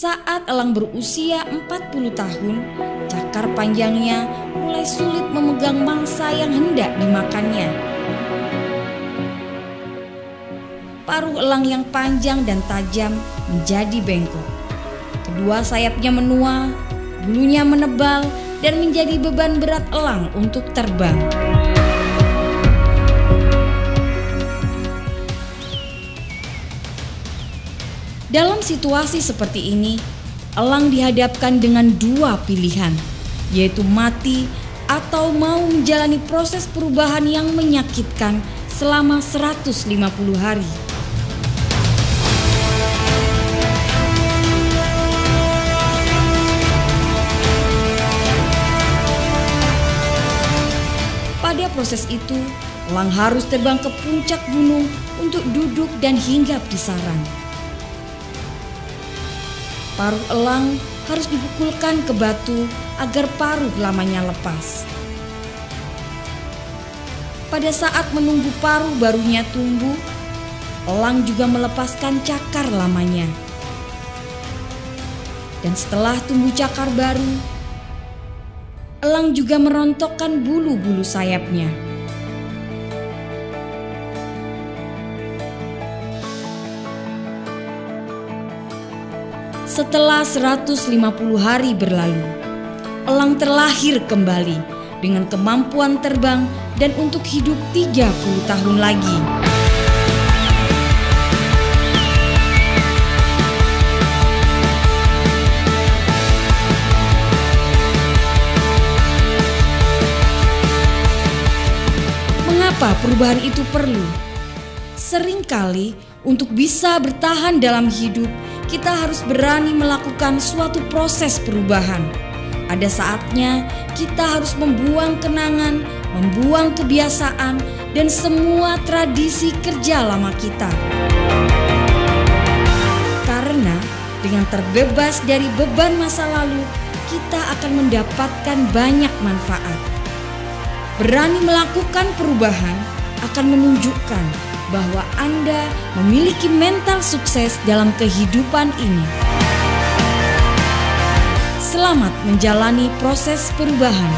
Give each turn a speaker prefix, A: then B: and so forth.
A: Saat elang berusia 40 tahun, cakar panjangnya mulai sulit memegang mangsa yang hendak dimakannya. Paruh elang yang panjang dan tajam menjadi bengkok. Kedua sayapnya menua, bulunya menebal dan menjadi beban berat elang untuk terbang. Dalam situasi seperti ini, elang dihadapkan dengan dua pilihan, yaitu mati atau mau menjalani proses perubahan yang menyakitkan selama 150 hari. Pada proses itu, elang harus terbang ke puncak gunung untuk duduk dan hinggap di sarang. Paruh elang harus dipukulkan ke batu agar paruh lamanya lepas. Pada saat menunggu paruh barunya tumbuh, elang juga melepaskan cakar lamanya. Dan setelah tumbuh cakar baru, elang juga merontokkan bulu-bulu sayapnya. Setelah 150 hari berlalu, elang terlahir kembali dengan kemampuan terbang dan untuk hidup 30 tahun lagi. Mengapa perubahan itu perlu? Seringkali untuk bisa bertahan dalam hidup, kita harus berani melakukan suatu proses perubahan. Ada saatnya kita harus membuang kenangan, membuang kebiasaan, dan semua tradisi kerja lama kita. Karena dengan terbebas dari beban masa lalu, kita akan mendapatkan banyak manfaat. Berani melakukan perubahan akan menunjukkan bahwa Anda memiliki mental sukses dalam kehidupan ini. Selamat menjalani proses perubahan.